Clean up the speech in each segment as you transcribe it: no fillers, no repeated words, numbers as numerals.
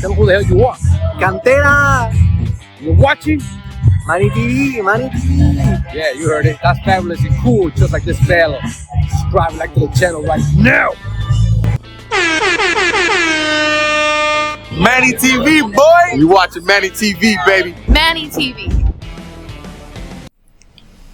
Tell them who the hell you are. Cantera! You're watching? Manny TV, Manny TV. Yeah, you heard it. That's fabulous and cool, just like this fella. Subscribe, like to the channel right now. Manny TV, boy! You watching Manny TV, baby. Manny TV.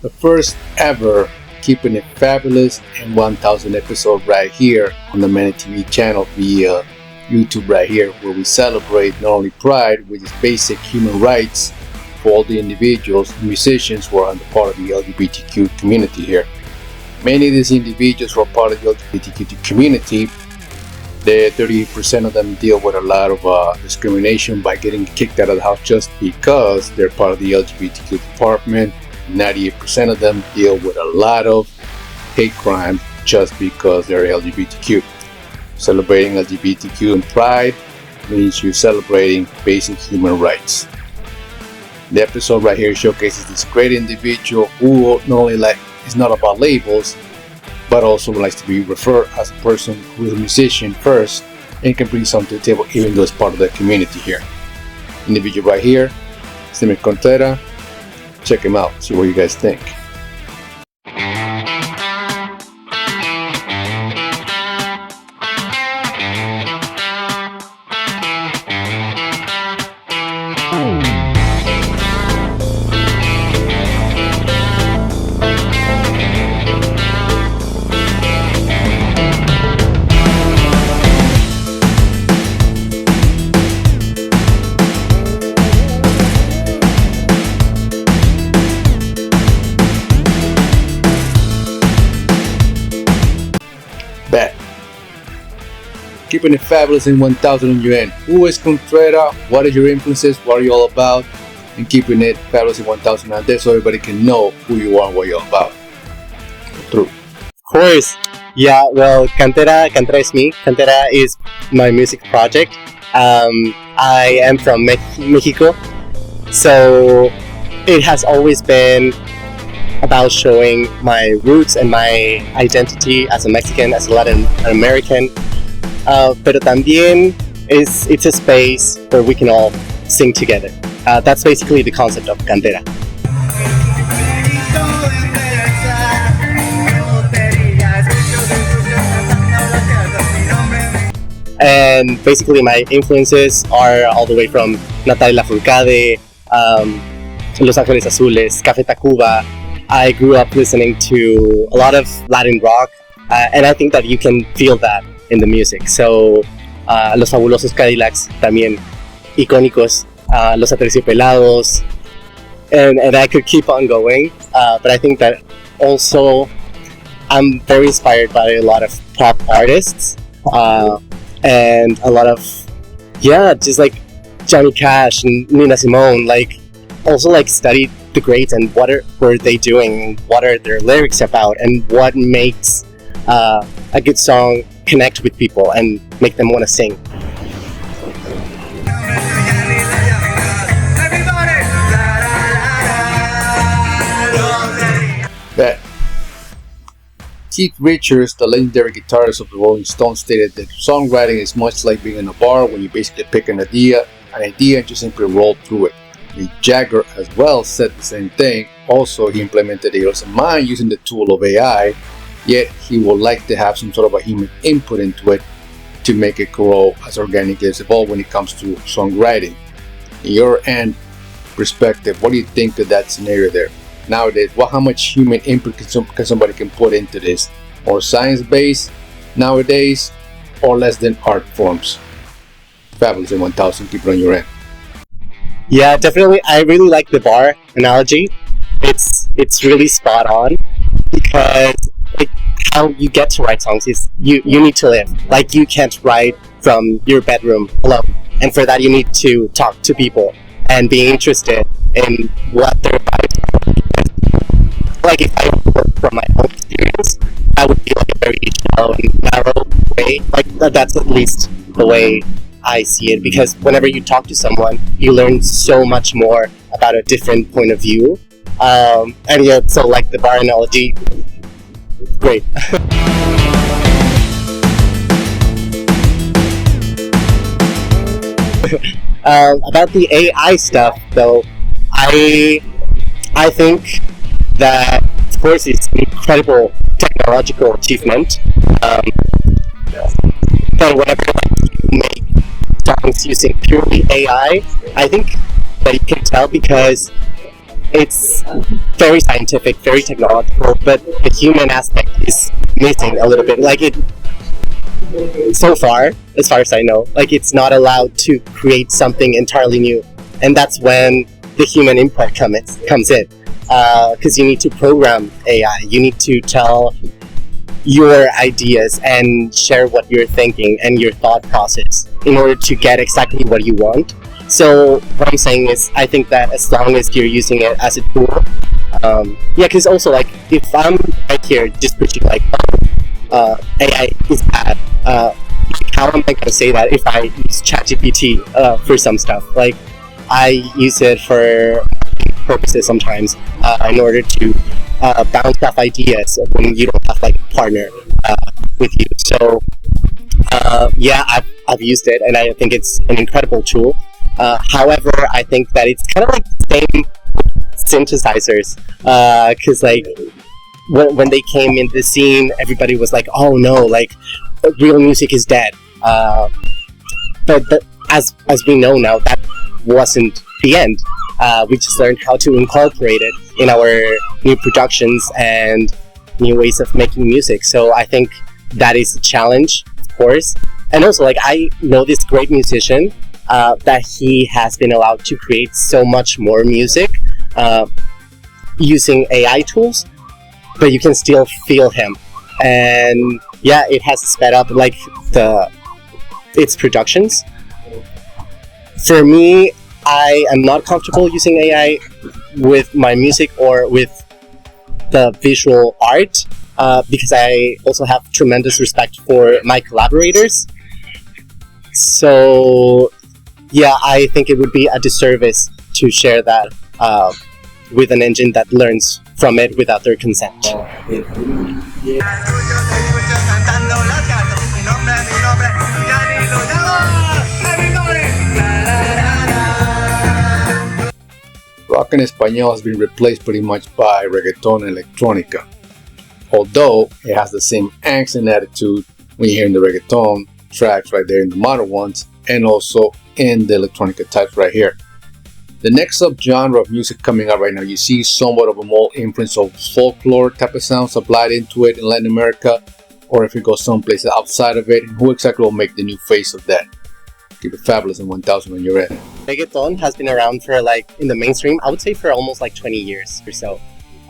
The first ever Keeping It Fabulous in 1000 episode right here on the Manny TV channel via YouTube right here, where we celebrate not only pride, which is basic human rights for all the individuals and musicians who are part of the LGBTQ community here. Many of these individuals who are part of the LGBTQ community, 38% of them deal with a lot of discrimination by getting kicked out of the house just because they're part of the LGBTQ department. 98% of them deal with a lot of hate crime just because they're LGBTQ. Celebrating LGBTQ and pride means you're celebrating basic human rights. The episode right here showcases this great individual who not only is not about labels, but also likes to be referred as a person who is a musician first and can bring something to the table even though it's part of the community here. Individual right here, Confreda. Check him out, see what you guys think. Bet. Keeping it fabulous in 1000 on your end. Who is Confreda? What are your influences? What are you all about? And keeping it fabulous in 1000 out there so everybody can know who you are and what you're all about. Go through. Of course. Yeah, well, Cantera is me. Cantera is my music project. I am from Mexico, so it has always been about showing my roots and my identity as a Mexican, as a Latin American. Pero también it's a space where we can all sing together. That's basically the concept of Cantera. And basically my influences are all the way from Natalia Lafourcade, Los Ángeles Azules, Café Tacuba. I grew up listening to a lot of Latin rock, and I think that you can feel that in the music. So, Los Fabulosos Cadillacs, también icónicos, Los Aterciopelados, and I could keep on going. But I think that also I'm very inspired by a lot of pop artists, and a lot of, just like Johnny Cash and Nina Simone, also studied the greats and what were they doing, what are their lyrics about, and what makes a good song connect with people and make them want to sing. Bet. Keith Richards, the legendary guitarist of the Rolling Stones, stated that songwriting is much like being in a bar when you basically pick an idea and you simply roll through it. Mick Jagger as well said the same thing. Also, he implemented it doesn't mind using the tool of AI, yet he would like to have some sort of a human input into it to make it grow as organic as evolved when it comes to songwriting. In your end perspective, what do you think of that scenario there? Nowadays, how much human input can somebody put into this? More science-based nowadays, or less than art forms? Fabulous in 1000, keep it on your end. Yeah, definitely. I really like the bar analogy. It's really spot on, because how you get to write songs is you need to live. You can't write from your bedroom alone, and for that you need to talk to people and be interested in what they're about. If I work from my own experience, that would be a very shallow and narrow way. That's at least the way I see it, because whenever you talk to someone, you learn so much more about a different point of view. So the bar analogy, great. About the AI stuff, though, I think that, of course, it's an incredible technological achievement. But whenever you make songs using purely AI, I think that you can tell because it's very scientific, very technological, but the human aspect is missing a little bit. Like it, so far as I know, like it's not allowed to create something entirely new, and that's when the human input comes in. Because you need to program AI, you need to tell your ideas and share what you're thinking and your thought process in order to get exactly what you want. So what I'm saying is, I think that as long as you're using it as a tool, because also like if I'm right here just preaching like AI is bad, how am I gonna say that if I use ChatGPT for some stuff? Like I use it for purposes sometimes in order to bounce off ideas when you don't have like a partner with you. So yeah, I've used it and I think it's an incredible tool. However, I think that it's kind of like the same synthesizers, because like when they came in the scene, everybody was like, "Oh no, like real music is dead." But as we know now, that wasn't the end. We just learned how to incorporate it in our new productions and new ways of making music. So I think that is a challenge, of course. And also, like I know this great musician that he has been allowed to create so much more music using AI tools, but you can still feel him. And yeah, it has sped up like its productions. For me, I am not comfortable using AI with my music or with the visual art because I also have tremendous respect for my collaborators. So yeah, I think it would be a disservice to share that with an engine that learns from it without their consent. Rock en español has been replaced pretty much by reggaeton and electronica. Although it has the same angst and attitude when you hear in the reggaeton tracks right there in the modern ones, and also in the electronica types right here. The next subgenre of music coming out right now, you see somewhat of a more influence of folklore type of sounds applied into it in Latin America, or if it goes someplace outside of it, and who exactly will make the new face of that? Keep it fabulous in 1000 when you're ready. Reggaeton has been around for like in the mainstream, I would say for almost like 20 years or so.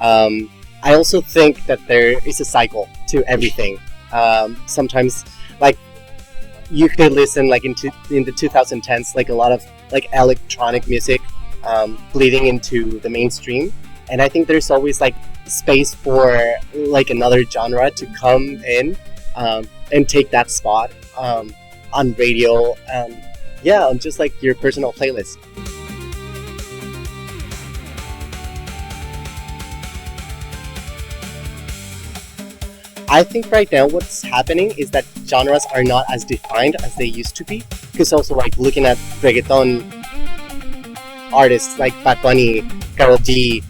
I also think that there is a cycle to everything. Sometimes like you could listen like in the 2010s, like a lot of like electronic music bleeding into the mainstream, and I think there's always like space for like another genre to come in and take that spot on radio, on just like your personal playlist. I think right now what's happening is that genres are not as defined as they used to be. Because also like looking at reggaeton artists like Bad Bunny, Karol G,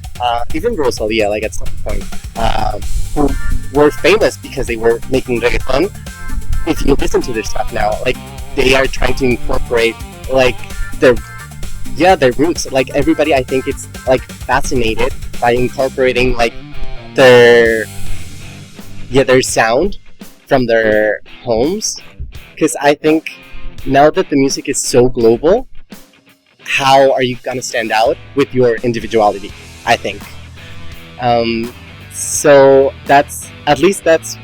even Rosalia, like at some point, who were famous because they were making reggaeton. If you listen to their stuff now, like they are trying to incorporate like their roots. Like everybody, I think it's like fascinated by incorporating like their sound from their homes, because I think now that the music is so global, how are you gonna stand out with your individuality? I think so that's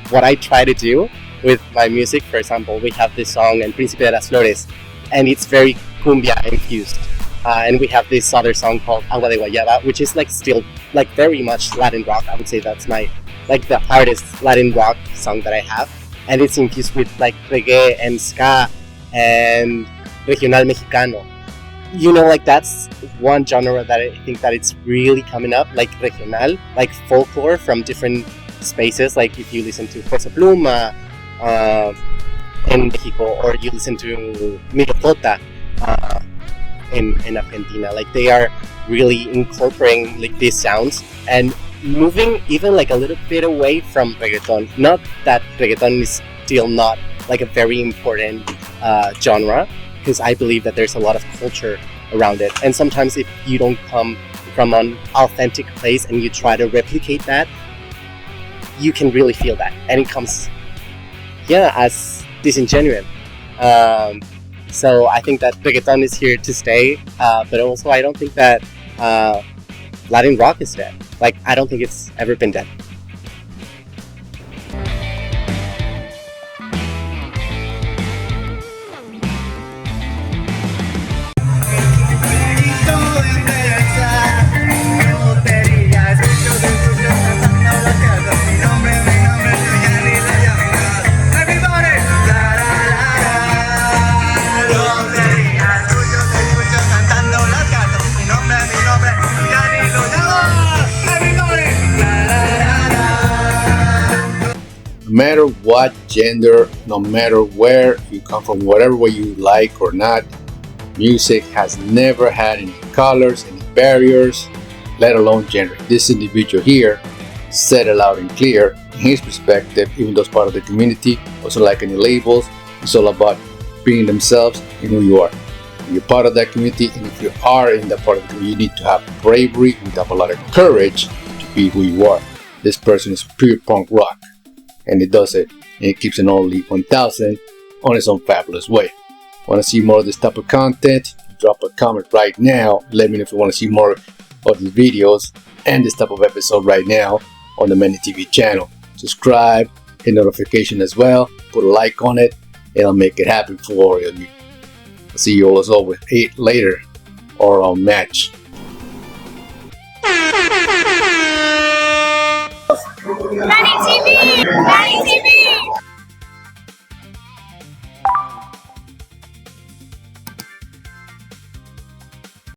what I try to do with my music. For example, we have this song El Príncipe de las Flores, and it's very cumbia infused, and we have this other song called Agua de Guayaba, which is like still like very much Latin rock. I would say that's my like the hardest Latin rock song that I have, and it's infused with like reggae and ska and regional mexicano. You know, like that's one genre that I think that it's really coming up, like regional, like folklore from different spaces. Like if you listen to Peso Pluma in Mexico, or you listen to Milotota in Argentina. Like they are really incorporating like these sounds and moving even like a little bit away from reggaeton. Not that reggaeton is still not like a very important genre, because I believe that there's a lot of culture around it. And sometimes if you don't come from an authentic place and you try to replicate that, you can really feel that, and it comes, as disingenuous. So I think that reggaeton is here to stay, but also I don't think that Latin rock is dead. Like, I don't think it's ever been dead. No matter what gender, no matter where you come from, whatever way you like or not, music has never had any colors, any barriers, let alone gender. This individual here said it loud and clear in his perspective, even though it's part of the community, also like any labels, it's all about being themselves and who you are. You're part of that community, and if you are in that part of the community, you need to have bravery, you need to have a lot of courage to be who you are. This person is pure punk rock, and it does it, and it keeps it only 1000 on its own fabulous way. Want to see more of this type of content? Drop a comment right now. Let me know if you want to see more of these videos and this type of episode right now on the Manny TV channel. Subscribe, hit notification as well, put a like on it, and I'll make it happen for all of you. I'll see you all as always later or on Match. Manny TV! Manny TV!